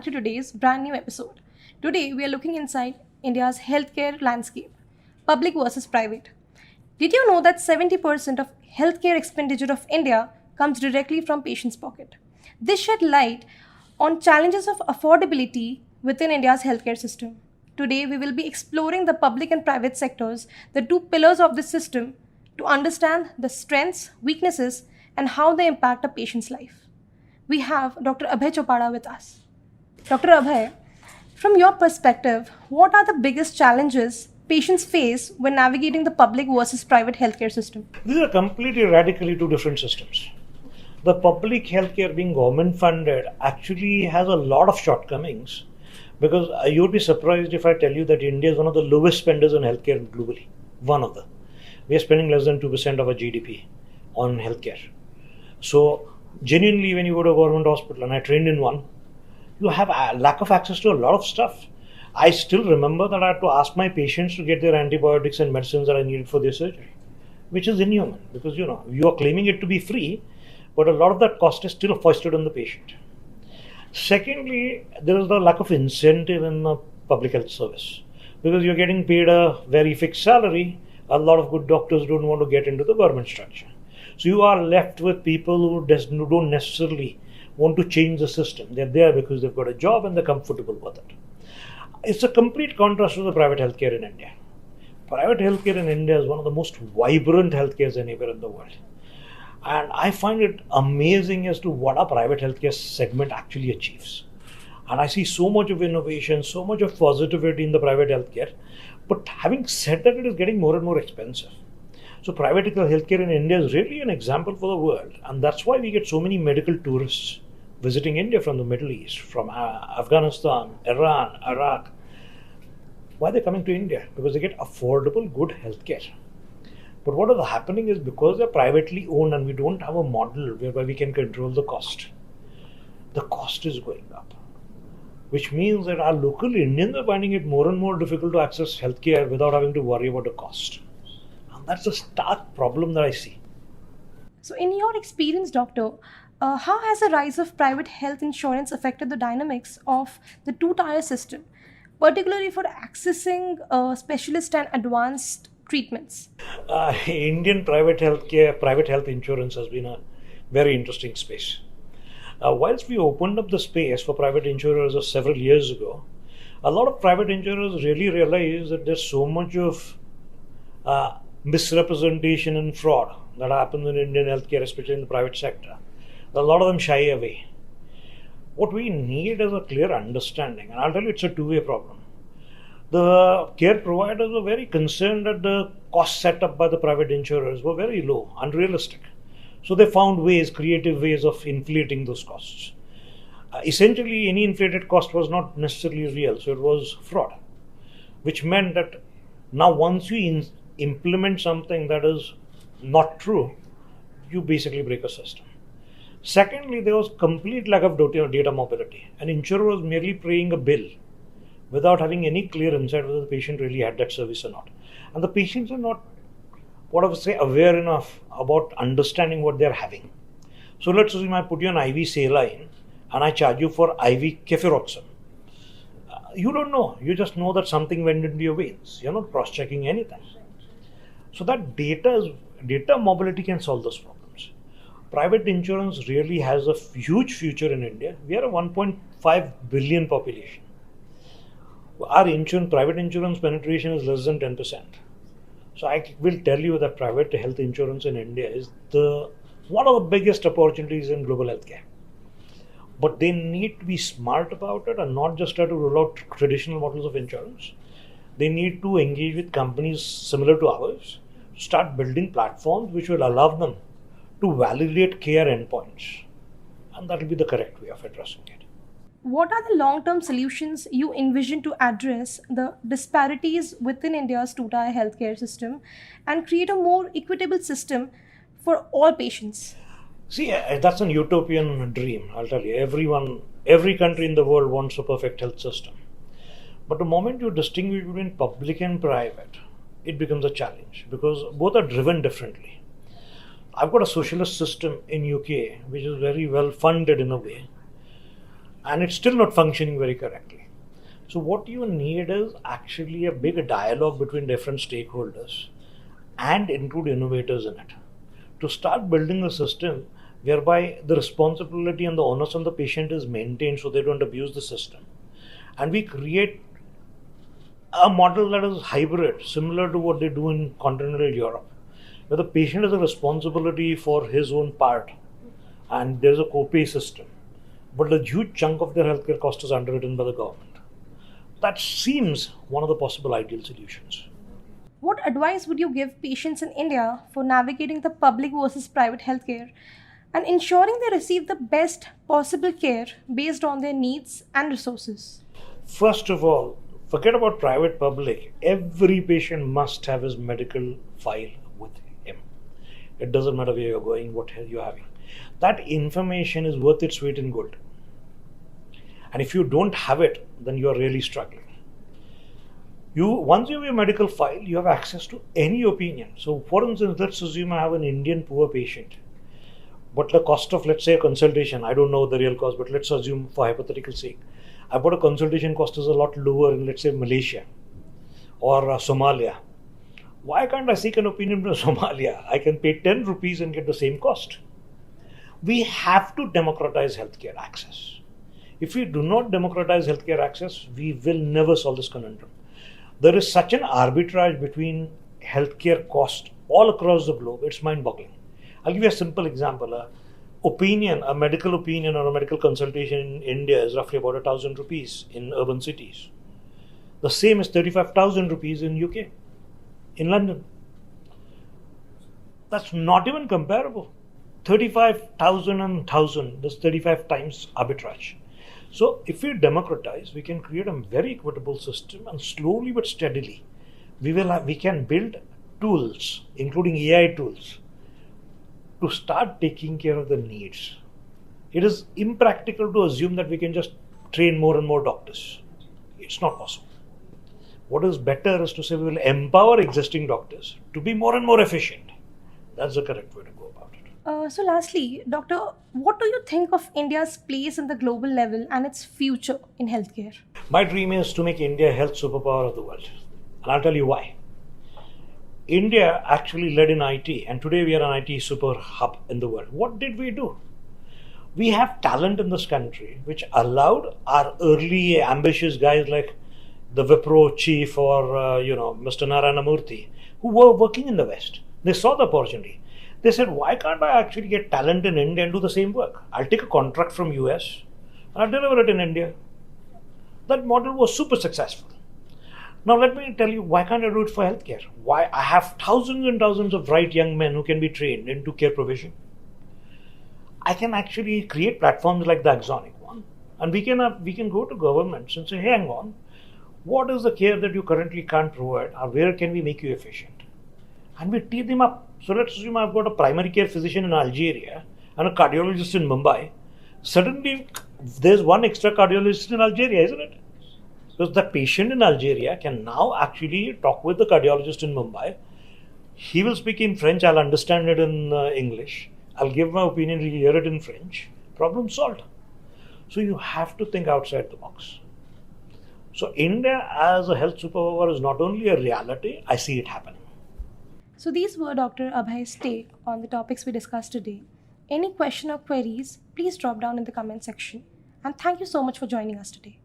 back to today's brand new episode. Today, we are looking inside India's healthcare landscape, public versus private. Did you know that 70% of healthcare expenditure of India comes directly from patients' pocket? This shed light on challenges of affordability within India's healthcare system. Today, we will be exploring the public and private sectors, the two pillars of this system, to understand the strengths, weaknesses, and how they impact a patient's life. We have Dr. Abhay Chopada with us. Dr. Abhay, from your perspective, what are the biggest challenges patients face when navigating the public versus private healthcare system? These are completely radically two different systems. The public healthcare being government funded actually has a lot of shortcomings because you would be surprised if I tell you that India is one of the lowest spenders in healthcare globally. One of them. We are spending less than 2% of our GDP on healthcare. So genuinely when you go to a government hospital, and I trained in one, you have a lack of access to a lot of stuff. I still remember that I had to ask my patients to get their antibiotics and medicines that I needed for their surgery, which is inhuman because you are claiming it to be free, but a lot of that cost is still foisted on the patient. Secondly, there is the lack of incentive in the public health service because you're getting paid a very fixed salary. A lot of good doctors don't want to get into the government structure. So you are left with people who don't necessarily want to change the system. They're there because they've got a job and they're comfortable with it. It's a complete contrast to the private healthcare in India. Private healthcare in India is one of the most vibrant healthcares anywhere in the world. And I find it amazing as to what our private healthcare segment actually achieves. And I see so much of innovation, so much of positivity in the private healthcare. But having said that, it is getting more and more expensive. So private healthcare in India is really an example for the world. And that's why we get so many medical tourists visiting India from the Middle East, from Afghanistan, Iran, Iraq. Why are they coming to India? Because they get affordable, good healthcare. But what is happening is because they're privately owned and we don't have a model whereby we can control the cost is going up. Which means that our local Indians are finding it more and more difficult to access healthcare without having to worry about the cost. And that's a stark problem that I see. So, in your experience, doctor, how has the rise of private health insurance affected the dynamics of the two-tier system, particularly for accessing specialist and advanced treatments? Indian private health insurance has been a very interesting space. Whilst we opened up the space for private insurers several years ago, a lot of private insurers really realized that there's so much of misrepresentation and fraud that happens in Indian healthcare, especially in the private sector. A lot of them shy away. What we need is a clear understanding, and I'll tell you it's a two-way problem. The care providers were very concerned that the costs set up by the private insurers were very low, unrealistic. So they found creative ways of inflating those costs. Essentially, any inflated cost was not necessarily real, so it was fraud. Which meant that now once you implement something that is not true, you basically break a system. Secondly, there was complete lack of data mobility. An insurer was merely paying a bill without having any clear insight whether the patient really had that service or not. And the patients are not, aware enough about understanding what they're having. So let's assume I put you on IV saline and I charge you for IV cefuroxime. You don't know. You just know that something went into your veins. You're not cross-checking anything. So that data mobility can solve those problems. Private insurance really has a huge future in India. We are a 1.5 billion population. Our private insurance penetration is less than 10%. So I will tell you that private health insurance in India is one of the biggest opportunities in global healthcare. But they need to be smart about it and not just try to roll out traditional models of insurance. They need to engage with companies similar to ours, start building platforms which will allow them to validate care endpoints. And that will be the correct way of addressing it. What are the long-term solutions you envision to address the disparities within India's two-tier healthcare system and create a more equitable system for all patients? See, that's an utopian dream, I'll tell you. Every country in the world wants a perfect health system. But the moment you distinguish between public and private, it becomes a challenge because both are driven differently. I've got a socialist system in UK which is very well funded in a way. and it's still not functioning very correctly. So what you need is actually a big dialogue between different stakeholders and include innovators in it to start building a system whereby the responsibility and the onus on the patient is maintained so they don't abuse the system. And we create a model that is hybrid, similar to what they do in continental Europe, where the patient has a responsibility for his own part and there's a copay system, but a huge chunk of their healthcare cost is underwritten by the government. That seems one of the possible ideal solutions. What advice would you give patients in India for navigating the public versus private healthcare and ensuring they receive the best possible care based on their needs and resources? First of all, forget about private public. Every patient must have his medical file with him. It doesn't matter where you're going, what health you're having. That information is worth its weight in gold. And if you don't have it, then you're really struggling. Once you have your medical file, you have access to any opinion. So for instance, let's assume I have an Indian poor patient, but the cost of, let's say, a consultation, I don't know the real cost, but let's assume for hypothetical sake, I've got a consultation cost is a lot lower in, let's say, Malaysia or Somalia. Why can't I seek an opinion from Somalia? I can pay 10 rupees and get the same cost. We have to democratize healthcare access. If we do not democratize healthcare access, we will never solve this conundrum. There is such an arbitrage between healthcare cost all across the globe, it's mind-boggling. I'll give you a simple example. A medical opinion or a medical consultation in India is roughly about 1,000 rupees in urban cities. The same is 35,000 rupees in UK, in London. That's not even comparable. 35,000 and 1,000, that's 35 times arbitrage. So if we democratize, we can create a very equitable system, and slowly but steadily, we can build tools, including AI tools, to start taking care of the needs. It is impractical to assume that we can just train more and more doctors. It's not possible. What is better is to say we will empower existing doctors to be more and more efficient. That's the correct way to go about it. So lastly, Doctor, what do you think of India's place in the global level and its future in healthcare? My dream is to make India a health superpower of the world. And I'll tell you why. India actually led in IT, and today we are an IT super hub in the world. What did we do? We have talent in this country which allowed our early ambitious guys like the Wipro chief or Mr. Narayana Murthy, who were working in the West. They saw the opportunity. They said, why can't I actually get talent in India and do the same work? I'll take a contract from US and I'll deliver it in India. That model was super successful. Now let me tell you, why can't I do it for healthcare? Why? I have thousands and thousands of bright young men who can be trained into care provision. I can actually create platforms like the Axonic one, and we can go to governments and say, hey, hang on, what is the care that you currently can't provide, or where can we make you efficient? And we tee them up. So let's assume I've got a primary care physician in Algeria and a cardiologist in Mumbai. Suddenly, there's one extra cardiologist in Algeria, isn't it? Because the patient in Algeria can now actually talk with the cardiologist in Mumbai. He will speak in French, I'll understand it in English. I'll give my opinion, he'll hear it in French. Problem solved. So you have to think outside the box. So India as a health superpower is not only a reality, I see it happening. So these were Dr. Abhay's take on the topics we discussed today. Any question or queries, please drop down in the comment section. And thank you so much for joining us today.